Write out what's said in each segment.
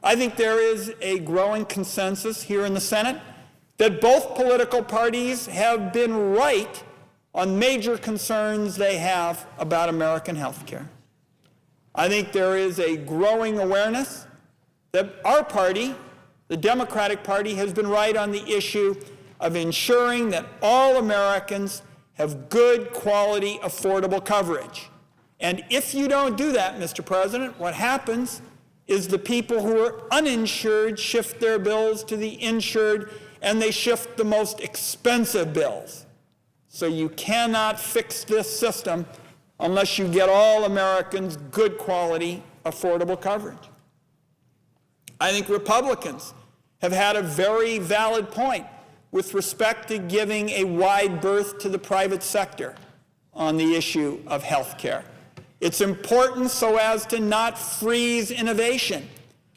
I think there is a growing consensus here in the Senate that both political parties have been right on major concerns they have about American health care. I think there is a growing awareness that our party, the Democratic Party, has been right on the issue of ensuring that all Americans have good, quality, affordable coverage. And if you don't do that, Mr. President, what happens is the people who are uninsured shift their bills to the insured, and they shift the most expensive bills. So you cannot fix this system unless you get all Americans good quality, affordable coverage. I think Republicans have had a very valid point with respect to giving a wide berth to the private sector on the issue of health care. It's important so as to not freeze innovation,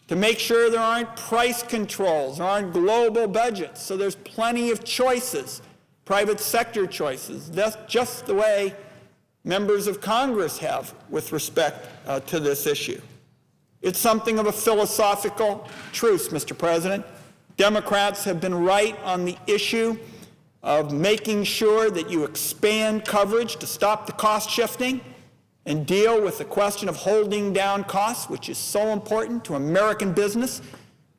to make sure there aren't price controls, there aren't global budgets, so there's plenty of choices, private sector choices. That's just the way members of Congress have with respect to this issue. It's something of a philosophical truce, Mr. President. Democrats have been right on the issue of making sure that you expand coverage to stop the cost shifting and deal with the question of holding down costs, which is so important to American business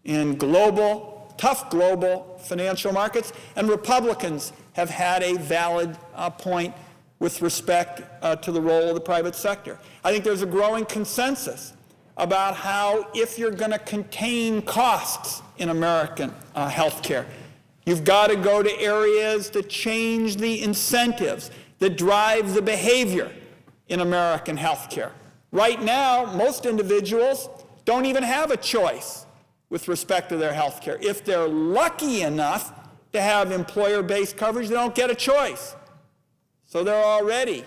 in tough global financial markets. And Republicans have had a valid point with respect to the role of the private sector. I think there's a growing consensus about how, if you're going to contain costs in American health care, you've got to go to areas that change the incentives, that drive the behavior in American health care. Right now, most individuals don't even have a choice with respect to their health care. If they're lucky enough to have employer-based coverage, they don't get a choice. So they're already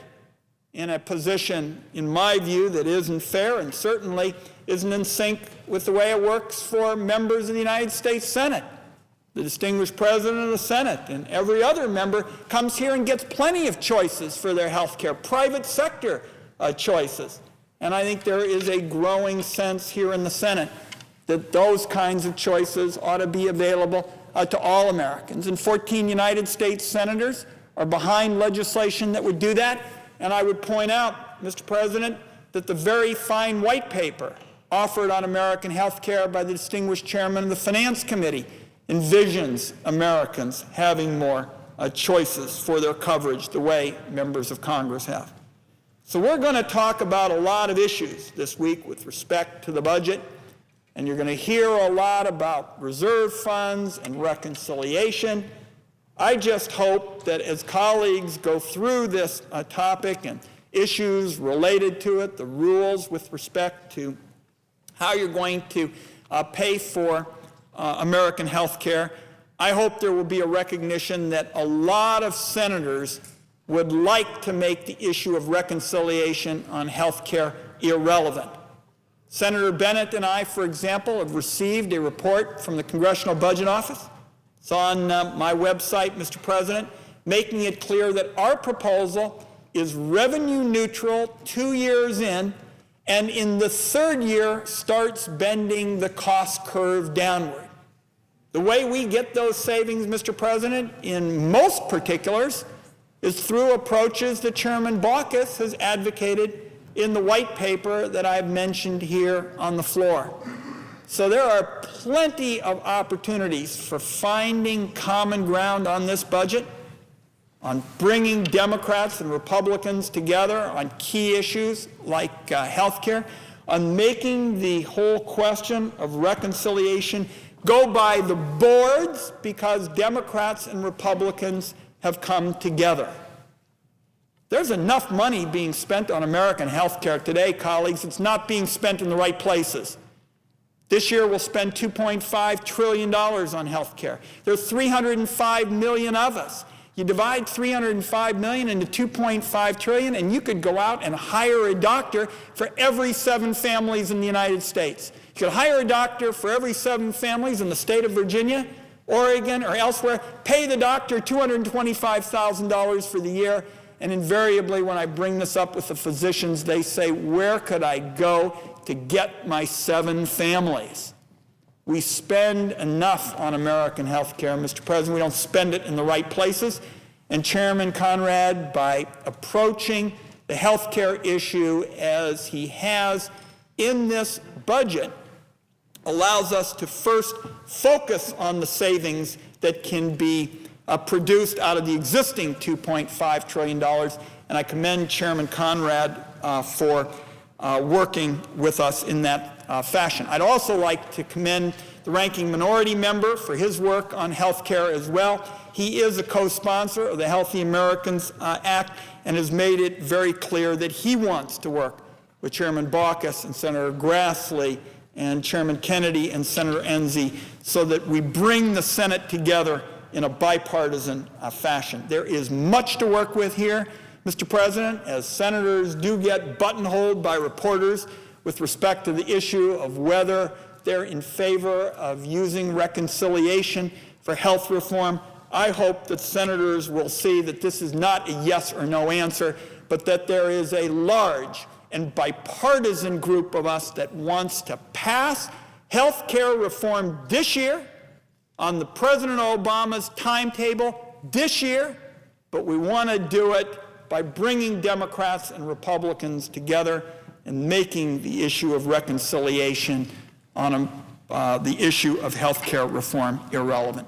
in a position, in my view, that isn't fair and certainly isn't in sync with the way it works for members of the United States Senate. The distinguished president of the Senate and every other member comes here and gets plenty of choices for their health care, private sector choices. And I think there is a growing sense here in the Senate that those kinds of choices ought to be available to all Americans. And 14 United States senators are behind legislation that would do that. And I would point out, Mr. President, that the very fine white paper offered on American health care by the distinguished chairman of the Finance Committee envisions Americans having more choices for their coverage the way members of Congress have. So we're going to talk about a lot of issues this week with respect to the budget, and you're going to hear a lot about reserve funds and reconciliation. I just hope that as colleagues go through this topic and issues related to it, the rules with respect to how you're going to pay for American health care, I hope there will be a recognition that a lot of senators would like to make the issue of reconciliation on health care irrelevant. Senator Bennett and I, for example, have received a report from the Congressional Budget Office. It's on my website, Mr. President, making it clear that our proposal is revenue neutral 2 years in, and in the third year starts bending the cost curve downward. The way we get those savings, Mr. President, in most particulars, is through approaches that Chairman Baucus has advocated in the white paper that I've mentioned here on the floor. So there are plenty of opportunities for finding common ground on this budget, on bringing Democrats and Republicans together on key issues like health care, on making the whole question of reconciliation go by the boards because Democrats and Republicans have come together. There's enough money being spent on American health care today, colleagues. It's not being spent in the right places. This year we'll spend $2.5 trillion on health care. There are 305 million of us. You divide 305 million into 2.5 trillion, and you could go out and hire a doctor for every 7 families in the United States. You could hire a doctor for every 7 families in the state of Virginia, Oregon, or elsewhere, pay the doctor $225,000 for the year, and invariably when I bring this up with the physicians, they say, where could I go to get my 7 families? we spend enough on American health care. Mr. President, we don't spend it in the right places. And Chairman Conrad, by approaching the health care issue as he has in this budget, allows us to first focus on the savings that can be produced out of the existing $2.5 trillion. And I commend Chairman Conrad for working with us in that fashion. I'd also like to commend the ranking minority member for his work on health care as well. He is a co-sponsor of the Healthy Americans Act and has made it very clear that he wants to work with Chairman Baucus and Senator Grassley and Chairman Kennedy and Senator Enzi so that we bring the Senate together in a bipartisan fashion. There is much to work with here, Mr. President, as senators do get buttonholed by reporters with respect to the issue of whether they're in favor of using reconciliation for health reform. I hope that senators will see that this is not a yes or no answer, but that there is a large and bipartisan group of us that wants to pass health care reform this year on the President Obama's timetable this year, but we want to do it by bringing Democrats and Republicans together and making the issue of reconciliation on the issue of health care reform irrelevant.